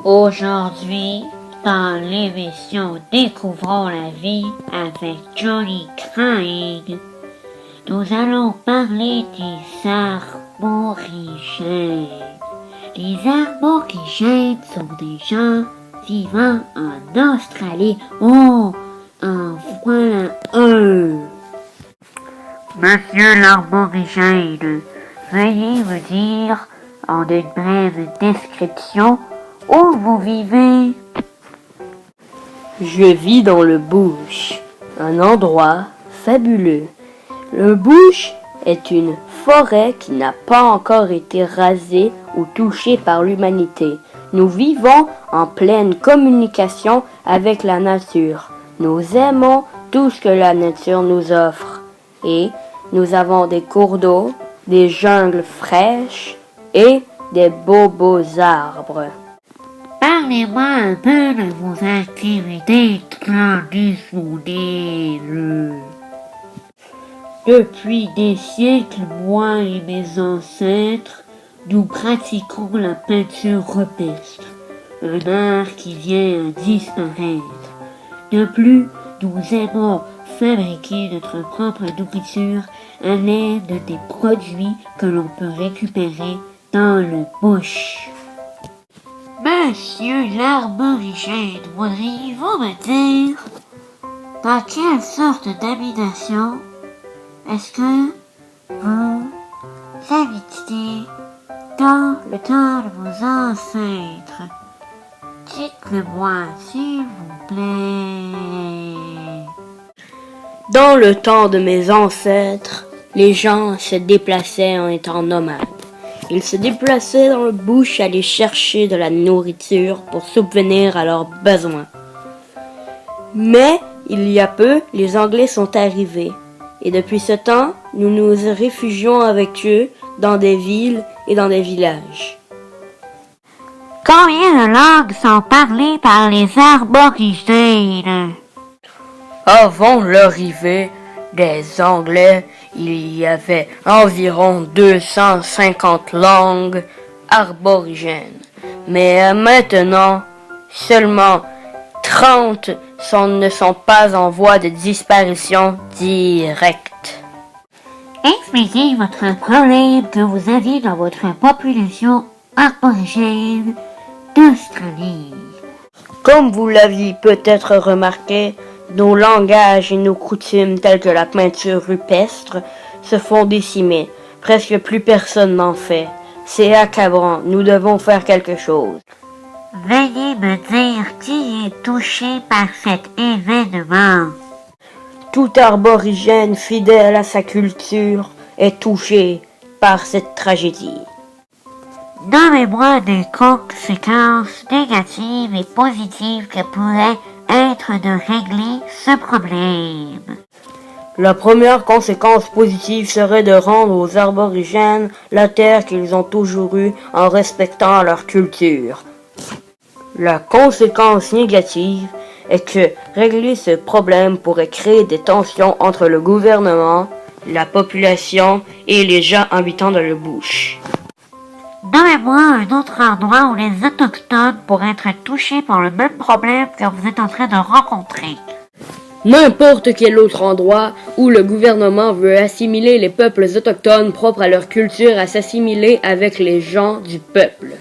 Aujourd'hui, dans l'émission Découvrons la vie avec Johnny Craig, nous allons parler des arborigènes. Les arborigènes sont des gens vivant en Australie. Oh, en voilà un. Monsieur l'arborigène, veuillez me dire en une brève description où vous vivez. Je vis dans le bush, un endroit fabuleux. Le bush est une forêt qui n'a pas encore été rasée ou touchée par l'humanité. Nous vivons en pleine communication avec la nature. Nous aimons tout ce que la nature nous offre. Et nous avons des cours d'eau, des jungles fraîches et des beaux arbres. Parlez-moi un peu de vos activités traditionnelles. Depuis des siècles, moi et mes ancêtres, nous pratiquons la peinture rupestre, un art qui vient à disparaître. De plus, nous aimons fabriquer notre propre nourriture à l'aide des produits que l'on peut récupérer dans le bush. Monsieur l'arborigène, voudriez-vous me dire dans quelle sorte d'habitation est-ce que vous habitiez dans le temps de vos ancêtres? Dites-le-moi, s'il vous plaît. Dans le temps de mes ancêtres, les gens se déplaçaient en étant nomades. Ils se déplaçaient dans le bush à aller chercher de la nourriture pour subvenir à leurs besoins. Mais, il y a peu, les Anglais sont arrivés. Et depuis ce temps, nous nous réfugions avec eux dans des villes et dans des villages. Combien de langues sont parlées par les arborigènes? Avant l'arrivée des Anglais, il y avait environ 250 langues arborigènes. Mais maintenant, seulement 30 ne sont pas en voie de disparition directe. Expliquez votre problème que vous avez dans votre population aborigène d'Australie. Comme vous l'aviez peut-être remarqué, nos langages et nos coutumes telles que la peinture rupestre se font décimer. Presque plus personne n'en fait. C'est accablant. Nous devons faire quelque chose. Veuillez me dire qui est touché par cet événement. Tout arborigène fidèle à sa culture est touché par cette tragédie. Nommez-moi des conséquences négatives et positives que pourraient être de régler ce problème. La première conséquence positive serait de rendre aux arborigènes la terre qu'ils ont toujours eue en respectant leur culture. La conséquence négative est que régler ce problème pourrait créer des tensions entre le gouvernement, la population et les gens habitant dans le bush. Nommez-moi un autre endroit où les autochtones pourraient être touchés par le même problème que vous êtes en train de rencontrer. N'importe quel autre endroit où le gouvernement veut assimiler les peuples autochtones propres à leur culture à s'assimiler avec les gens du peuple.